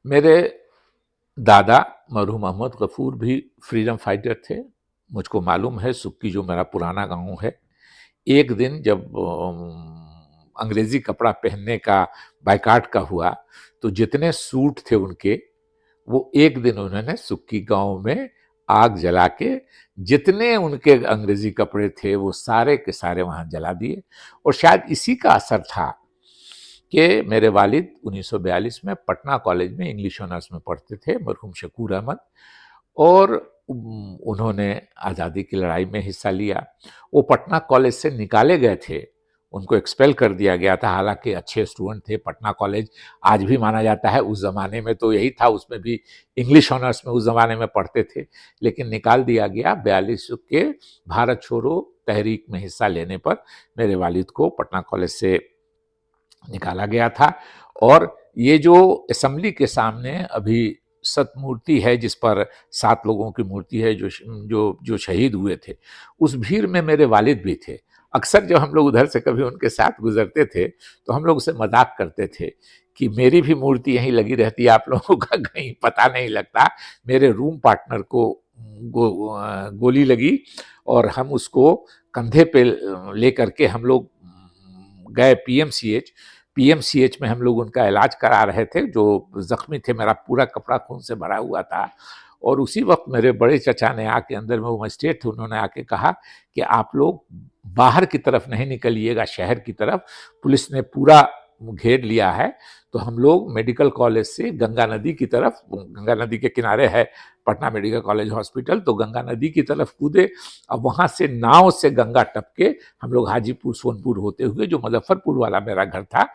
मेरे दादा मरहूम मोहम्मद गफूर भी फ्रीडम फाइटर थे। मुझको मालूम है सुक्की जो मेरा पुराना गांव है, एक दिन जब अंग्रेजी कपड़ा पहनने का बायकाट का हुआ तो जितने सूट थे उनके, वो एक दिन उन्होंने सुक्की गांव में आग जला के जितने उनके अंग्रेजी कपड़े थे वो सारे के सारे वहां जला दिए। और शायद इसी का असर था कि मेरे वालिद 1942 में पटना कॉलेज में इंग्लिश ऑनर्स में पढ़ते थे, मरहूम शकूर अहमद, और उन्होंने आज़ादी की लड़ाई में हिस्सा लिया। वो पटना कॉलेज से निकाले गए थे, उनको एक्सपेल कर दिया गया था, हालांकि अच्छे स्टूडेंट थे। पटना कॉलेज आज भी माना जाता है, उस ज़माने में तो यही था, उसमें भी इंग्लिश ऑनर्स में उस ज़माने में पढ़ते थे, लेकिन निकाल दिया गया 42 के भारत छोड़ो तहरीक में हिस्सा लेने पर मेरे वालिद को पटना कॉलेज से निकाला गया था। और ये जो असेंबली के सामने अभी सतमूर्ति है जिस पर 7 लोगों की मूर्ति है जो जो जो शहीद हुए थे, उस भीड़ में मेरे वालिद भी थे। अक्सर जब हम लोग उधर से कभी उनके साथ गुजरते थे तो हम लोग उसे मजाक करते थे कि मेरी भी मूर्ति यहीं लगी रहती है, आप लोगों का कहीं पता नहीं लगता। मेरे रूम पार्टनर को गोली लगी और हम उसको कंधे पे लेकर के हम लोग गए पीएमसीएच में हम लोग उनका इलाज करा रहे थे, जो जख्मी थे। मेरा पूरा कपड़ा खून से भरा हुआ था। और उसी वक्त मेरे बड़े चचा ने आके, अंदर में वो मजिस्ट्रेट थे, उन्होंने आके कहा कि आप लोग बाहर की तरफ नहीं निकलिएगा, शहर की तरफ पुलिस ने पूरा घेर लिया है। तो हम लोग मेडिकल कॉलेज से गंगा नदी की तरफ, गंगा नदी के किनारे है पटना मेडिकल कॉलेज हॉस्पिटल, तो गंगा नदी की तरफ कूदे। अब वहां से नाव से गंगा टपके हम लोग हाजीपुर सोनपुर होते हुए, जो मुजफ्फरपुर वाला मेरा घर था,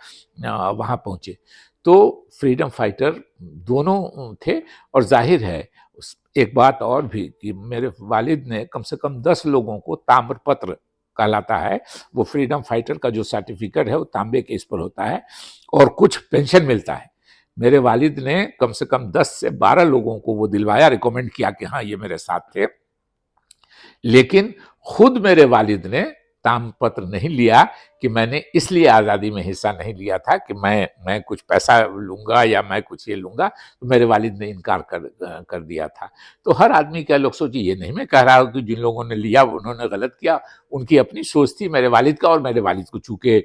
वहां पहुंचे। तो फ्रीडम फाइटर दोनों थे। और जाहिर है एक बात और भी कि मेरे वालिद ने कम से कम 10 लोगों को ताम्रपत्र कहलाता है, वो फ्रीडम फाइटर का जो सर्टिफिकेट है वो तांबे के इस पर होता है, और कुछ पेंशन मिलता है। मेरे वालिद ने कम से कम 10 से 12 लोगों को वो दिलवाया, रिकमेंड किया कि हाँ ये मेरे साथ थे। लेकिन खुद मेरे वालिद ने ताम्रपत्र नहीं लिया कि मैंने इसलिए आज़ादी में हिस्सा नहीं लिया था कि मैं कुछ पैसा लूंगा या मैं कुछ ये लूंगा। तो मेरे वालिद ने इनकार कर दिया था। तो हर आदमी क्या लोग सोचिए, ये नहीं मैं कह रहा हूँ कि जिन लोगों ने लिया उन्होंने गलत किया, उनकी अपनी सोच थी मेरे वालिद का। और मेरे वालिद को चूंकि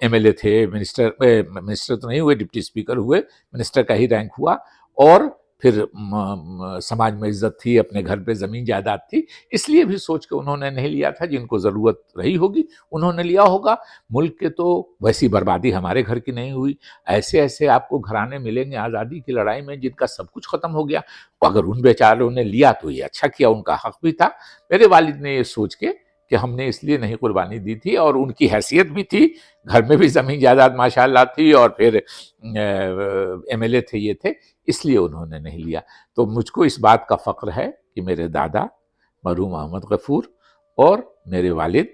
एमएलए थे, मिनिस्टर तो नहीं हुए, डिप्टी स्पीकर हुए, मिनिस्टर का ही रैंक हुआ। और फिर समाज में इज्जत थी, अपने घर पे जमीन जायदाद थी, इसलिए भी सोच के उन्होंने नहीं लिया था। जिनको जरूरत रही होगी उन्होंने लिया होगा। मुल्क के तो वैसी बर्बादी हमारे घर की नहीं हुई। ऐसे ऐसे आपको घराने मिलेंगे आज़ादी की लड़ाई में जिनका सब कुछ खत्म हो गया। अगर उन बेचारों ने लिया तो ये अच्छा किया, उनका हक भी था। मेरे वालिद ने ये सोच के कि हमने इसलिए नहीं कुर्बानी दी थी, और उनकी हैसियत भी थी, घर में भी जमीन जायदाद माशाल्लाह थी, और फिर एमएलए थे, ये थे, इसलिए उन्होंने नहीं लिया। तो मुझको इस बात का फख्र है कि मेरे दादा मरहूम अहमद गफूर और मेरे वालिद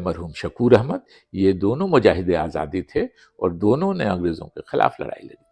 मरहूम शकूर अहमद, ये दोनों मुजाहिद आज़ादी थे और दोनों ने अंग्रेज़ों के खिलाफ लड़ाई लड़ी।